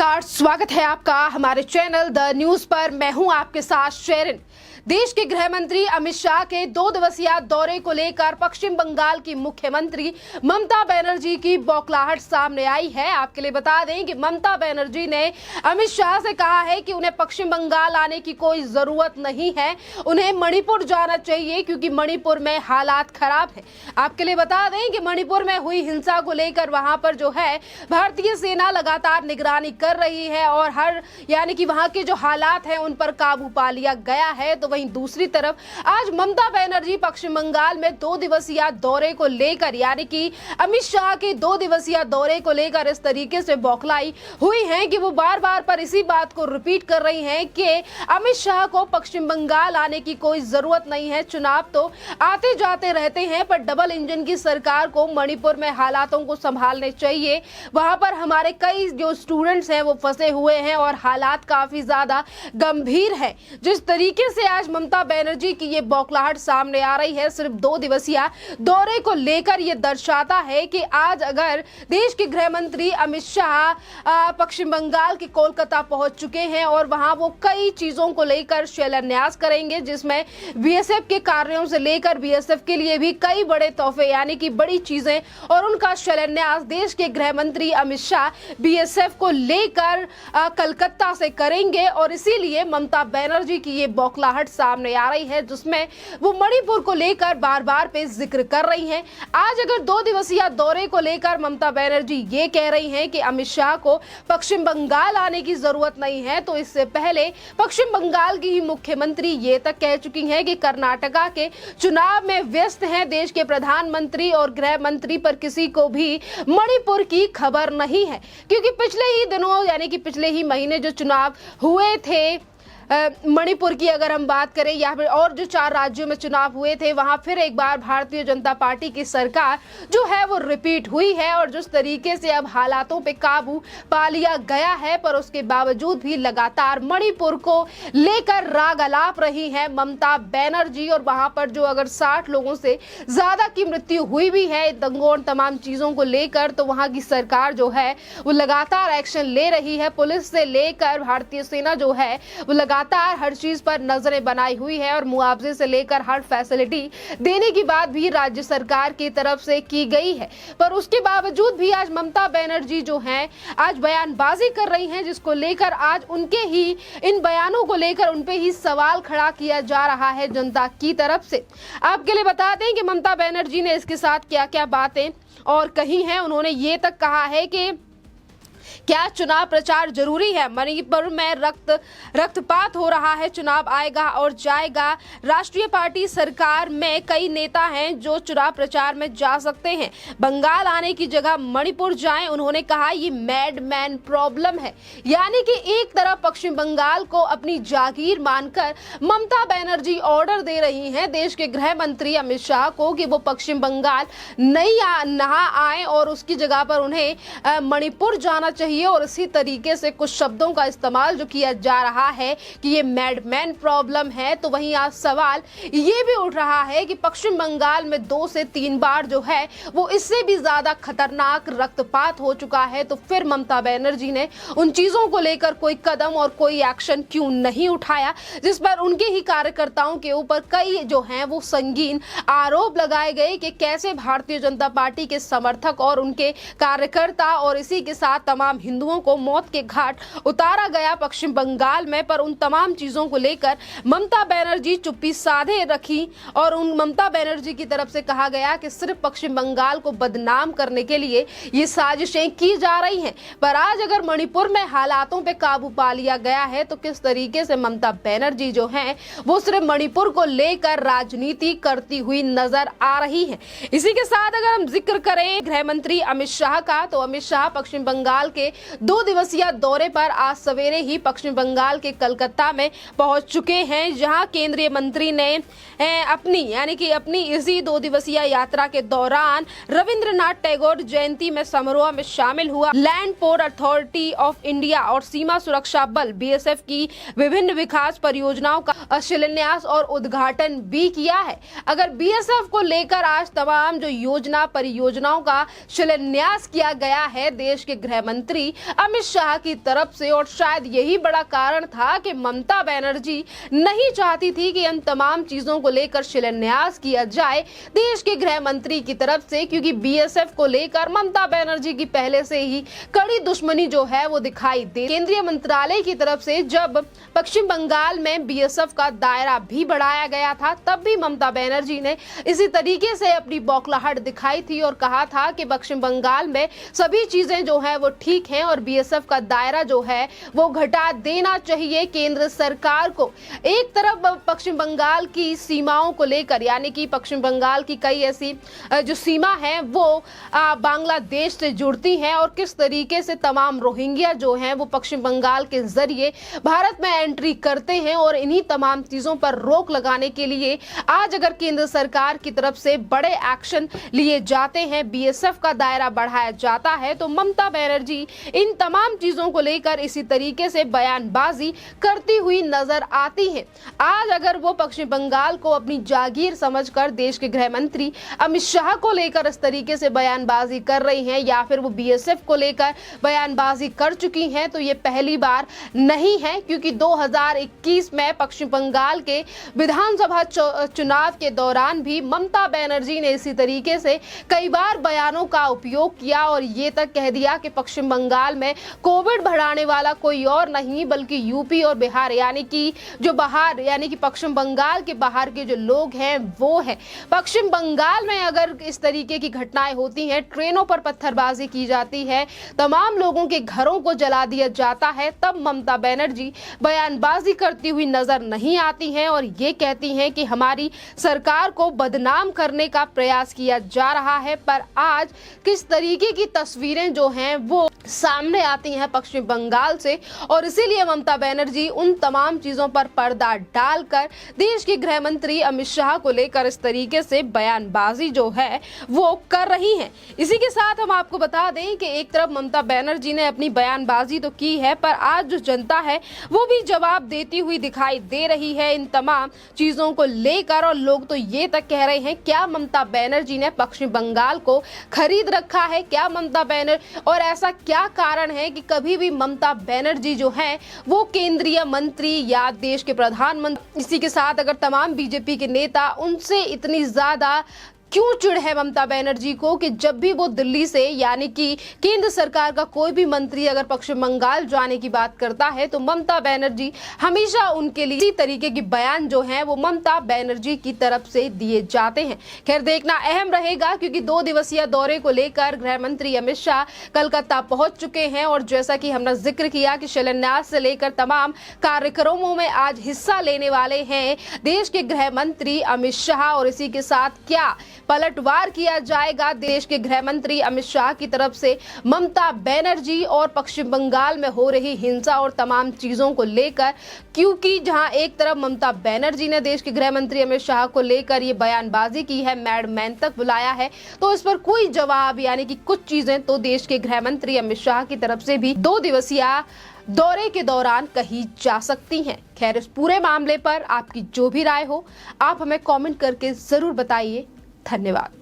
नमस्कार, स्वागत है आपका हमारे चैनल द न्यूज पर। मैं हूं आपके साथ शेरिन। देश के गृह मंत्री अमित शाह के 2 दिवसीय दौरे को लेकर पश्चिम बंगाल की मुख्यमंत्री ममता बनर्जी की बौखलाहट सामने आई है। आपके लिए बता दें कि ममता बनर्जी ने अमित शाह से कहा है कि उन्हें पश्चिम बंगाल आने की कोई जरूरत नहीं है, उन्हें मणिपुर जाना चाहिए क्योंकि मणिपुर में हालात खराब है। आपके लिए बता दें कि मणिपुर में हुई हिंसा को लेकर वहां पर जो है भारतीय सेना लगातार निगरानी कर रही है और यानी कि वहां के जो हालात हैं उन पर काबू पा लिया गया है। तो वहीं दूसरी तरफ आज ममता बनर्जी पश्चिम बंगाल में 2 दिवसीय दौरे को लेकर यानी कि अमित शाह के 2 दिवसीय दौरे को लेकर इस तरीके से बौखलाई हुई हैं कि वो बार बार पर इसी बात को रिपीट कर रही हैं कि अमित शाह को पश्चिम बंगाल आने की कोई जरूरत नहीं है। चुनाव तो आते जाते रहते हैं पर डबल इंजन की सरकार को मणिपुर में हालातों को संभालने चाहिए। वहां पर हमारे कई जो स्टूडेंट्स हैं वो फंसे हुए हैं और हालात काफी ज्यादा गंभीर है। जिस तरीके से आज ममता बनर्जी की ये बौखलाहट सामने आ रही है सिर्फ 2 दिवसीय दौरे को लेकर, ये दर्शाता है कि आज अगर देश के गृह मंत्री अमित शाह पश्चिम बंगाल के कोलकाता पहुंच चुके हैं और वहां वो कई चीजों को लेकर शिलान्यास करेंगे, जिसमें बीएसएफ के कार्यों से लेकर बीएसएफ के लिए भी कई बड़े तोहफे यानी कि बड़ी चीजें और उनका शिलान्यास देश के गृह मंत्री अमित शाह बीएसएफ को लेकर कलकत्ता से करेंगे। और इसीलिए ममता बनर्जी की ये बौखलाहट सामने आ रही है जिसमें वो मणिपुर को लेकर बार बार पे जिक्र कर रही हैं। आज अगर 2 दिवसीय दौरे को लेकर ममता बनर्जी ये कह रही हैं कि अमित शाह को पश्चिम बंगाल आने की जरूरत नहीं है, तो इससे पहले पश्चिम बंगाल की ही मुख्यमंत्री ये तक कह चुकी हैं कि कर्नाटका के चुनाव में व्यस्त हैं देश के प्रधानमंत्री और गृह मंत्री, पर किसी को भी मणिपुर की खबर नहीं है क्योंकि पिछले ही दिनों यानी कि पिछले ही महीने जो चुनाव हुए थे मणिपुर की अगर हम बात करें या फिर और जो 4 राज्यों में चुनाव हुए थे वहां फिर एक बार भारतीय जनता पार्टी की सरकार जो है वो रिपीट हुई है और जिस तरीके से अब हालातों पे काबू पा लिया गया है, पर उसके बावजूद भी लगातार मणिपुर को लेकर राग अलाप रही है ममता बनर्जी। और वहां पर जो अगर 60 लोगों से ज्यादा की मृत्यु हुई भी है दंगों और तमाम चीजों को लेकर, तो वहां की सरकार जो है वो लगातार एक्शन ले रही है। पुलिस से लेकर भारतीय सेना जो है वो लगातार हर चीज पर नजरें बनाई हुई है और मुआवजे से लेकर हर फैसिलिटी देने की बात भी राज्य सरकार की तरफ से की गई है। पर उसके बावजूद भी आज ममता बनर्जी जो हैं आज बयानबाजी कर रही हैं, जिसको लेकर आज उनके ही इन बयानों को लेकर उन पे ही सवाल खड़ा किया जा रहा है जनता की तरफ से। आपके लिए बता दें कि ममता बनर्जी ने इसके साथ क्या क्या बातें और कही हैं। उन्होंने ये तक कहा है कि क्या चुनाव प्रचार जरूरी है, मणिपुर में रक्तपात हो रहा है, चुनाव आएगा और जाएगा। राष्ट्रीय पार्टी सरकार में कई नेता हैं जो चुनाव प्रचार में जा सकते हैं, बंगाल आने की जगह मणिपुर जाएं। उन्होंने कहा ये मैडमैन प्रॉब्लम है, यानी कि एक तरफ पश्चिम बंगाल को अपनी जागीर मानकर ममता बनर्जी ऑर्डर दे रही हैं देश के गृह मंत्री अमित शाह को कि वो पश्चिम बंगाल नहा आए और उसकी जगह पर उन्हें मणिपुर जाना चाहिए। और इसी तरीके से कुछ शब्दों का इस्तेमाल जो किया जा रहा है कि ये मैडमैन प्रॉब्लम है। तो वहीं आज सवाल ये भी उठ रहा है कि पश्चिम बंगाल में 2 से 3 बार जो है वो इससे भी ज्यादा खतरनाक रक्तपात हो चुका है, तो फिर ममता बनर्जी ने उन चीजों को लेकर कोई कदम और कोई एक्शन क्यों नहीं उठाया, जिस पर उनके ही कार्यकर्ताओं के ऊपर कई जो हैं वो संगीन आरोप लगाए गए कि कैसे भारतीय जनता पार्टी के समर्थक और उनके कार्यकर्ता और इसी के साथ तमाम हिंदुओं को मौत के घाट उतारा गया पश्चिम बंगाल में। पर उन तमाम चीजों को लेकर ममता बनर्जी चुप्पी साधे रखी और उन ममता बनर्जी की तरफ से कहा गया कि सिर्फ पश्चिम बंगाल को बदनाम करने के लिए ये साजिशें की जा रही हैं। पर आज अगर मणिपुर में हालातों पे काबू पा लिया गया है तो किस तरीके से ममता बनर्जी जो हैं वो सिर्फ मणिपुर को लेकर राजनीति करती हुई नजर आ रही है। इसी के साथ अगर हम जिक्र करें गृह मंत्री अमित शाह का, तो अमित शाह पश्चिम बंगाल के 2 दिवसीय दौरे पर आज सवेरे ही पश्चिम बंगाल के कलकत्ता में पहुंच चुके हैं, जहां केंद्रीय मंत्री ने अपनी इसी 2 दिवसीय यात्रा के दौरान रविंद्रनाथ टैगोर जयंती में समारोह में शामिल हुआ। Land port authority of India और सीमा सुरक्षा बल बीएसएफ की विभिन्न विकास परियोजनाओं का शिलान्यास और उद्घाटन भी किया है। अगर बीएसएफ को लेकर आज तमाम जो योजना परियोजनाओं का शिलान्यास किया गया है देश के गृह मंत्री अमित शाह की तरफ से। और शायद यही बड़ा कारण था कि ममता बनर्जी नहीं चाहती थी कि इन तमाम चीजों को लेकर शिलान्यास किया जाए देश के गृह मंत्री की तरफ से, क्योंकि बीएसएफ को लेकर ममता बनर्जी की पहले से ही कड़ी दुश्मनी जो है वो दिखाई दे। केंद्रीय मंत्रालय की तरफ से जब पश्चिम बंगाल में बीएसएफ का दायरा भी बढ़ाया गया था, तब भी ममता बनर्जी ने इसी तरीके से अपनी बौखलाहट दिखाई थी और कहा था कि पश्चिम बंगाल में सभी चीजें जो है वो ठीक हैं और बीएसएफ का दायरा जो है वो घटा देना चाहिए केंद्र सरकार को। एक तरफ पश्चिम बंगाल की सीमाओं को लेकर, यानी कि पश्चिम बंगाल की कई ऐसी जो सीमा है वो बांग्लादेश से जुड़ती हैं और किस तरीके से तमाम रोहिंग्या जो हैं वो पश्चिम बंगाल के जरिए भारत में एंट्री करते हैं। और इन्हीं तमाम चीजों पर रोक लगाने के लिए आज अगर केंद्र सरकार की तरफ से बड़े एक्शन लिए जाते हैं, बीएसएफ का दायरा बढ़ाया जाता है, तो ममता बनर्जी इन तमाम चीजों को लेकर इसी तरीके से बयानबाजी करती हुई नजर आती हैं। आज अगर वो पश्चिम बंगाल को अपनी जागीर समझकर देश के गृह मंत्री अमित शाह को लेकर इस तरीके से बयानबाजी कर रही हैं या फिर वो बीएसएफ को लेकर बयानबाजी कर चुकी हैं, तो ये पहली बार नहीं है, क्योंकि 2021 में पश्चिम बंगाल के विधानसभा चुनाव के दौरान भी ममता बनर्जी ने इसी तरीके से कई बार बयानों का उपयोग किया और ये तक कह दिया कि पश्चिम बंगाल में कोविड बढ़ाने वाला कोई और नहीं बल्कि यूपी और बिहार, यानी कि जो बाहर, यानी कि पश्चिम बंगाल के बाहर के जो लोग हैं वो है। पश्चिम बंगाल में अगर इस तरीके की घटनाएं होती हैं, ट्रेनों पर पत्थरबाजी की जाती है, तमाम लोगों के घरों को जला दिया जाता है, तब ममता बनर्जी बयानबाजी करती हुई नजर नहीं आती हैं और ये कहती हैं कि हमारी सरकार को बदनाम करने का प्रयास किया जा रहा है। पर आज किस तरीके की तस्वीरें जो हैं वो सामने आती हैं पश्चिम बंगाल से, और इसीलिए ममता बनर्जी उन तमाम चीजों पर पर्दा डालकर देश के गृह मंत्री अमित शाह को लेकर इस तरीके से बयानबाजी जो है वो कर रही हैं। इसी के साथ हम आपको बता दें कि एक तरफ ममता बनर्जी ने अपनी बयानबाजी तो की है, पर आज जो जनता है वो भी जवाब देती हुई दिखाई दे रही है इन तमाम चीजों को लेकर। और लोग तो ये तक कह रहे हैं, क्या ममता बनर्जी ने पश्चिम बंगाल को खरीद रखा है? क्या ममता बनर्जी, और ऐसा क्या कारण है कि कभी भी ममता बनर्जी जो है वो केंद्रीय मंत्री या देश के प्रधानमंत्री, इसी के साथ अगर तमाम बीजेपी के नेता उनसे इतनी ज्यादा क्यों चिढ़ है ममता बनर्जी को कि जब भी वो दिल्ली से, यानी कि केंद्र सरकार का कोई भी मंत्री अगर पश्चिम बंगाल जाने की बात करता है तो ममता बनर्जी हमेशा उनके लिए इसी तरीके की बयान जो है वो ममता बनर्जी की तरफ से दिए जाते हैं। खैर, देखना अहम रहेगा, क्योंकि 2 दिवसीय दौरे को लेकर गृह मंत्री अमित शाह कलकत्ता पहुंच चुके हैं और जैसा कि हमने जिक्र किया कि शिलान्यास से लेकर तमाम कार्यक्रमों में आज हिस्सा लेने वाले हैं देश के गृह मंत्री अमित शाह। और इसी के साथ क्या पलटवार किया जाएगा देश के गृह मंत्री अमित शाह की तरफ से ममता बनर्जी और पश्चिम बंगाल में हो रही हिंसा और तमाम चीजों को लेकर, क्योंकि जहां एक तरफ ममता बनर्जी ने देश के गृह मंत्री अमित शाह को लेकर ये बयानबाजी की है, मैडमैन तक बुलाया है, तो इस पर कोई जवाब, यानी कि कुछ चीजें तो देश के गृह मंत्री अमित शाह की तरफ से भी 2 दिवसीय दौरे के दौरान कही जा सकती हैं। खैर, इस पूरे मामले पर आपकी जो भी राय हो आप हमें कमेंट करके जरूर बताइए। धन्यवाद।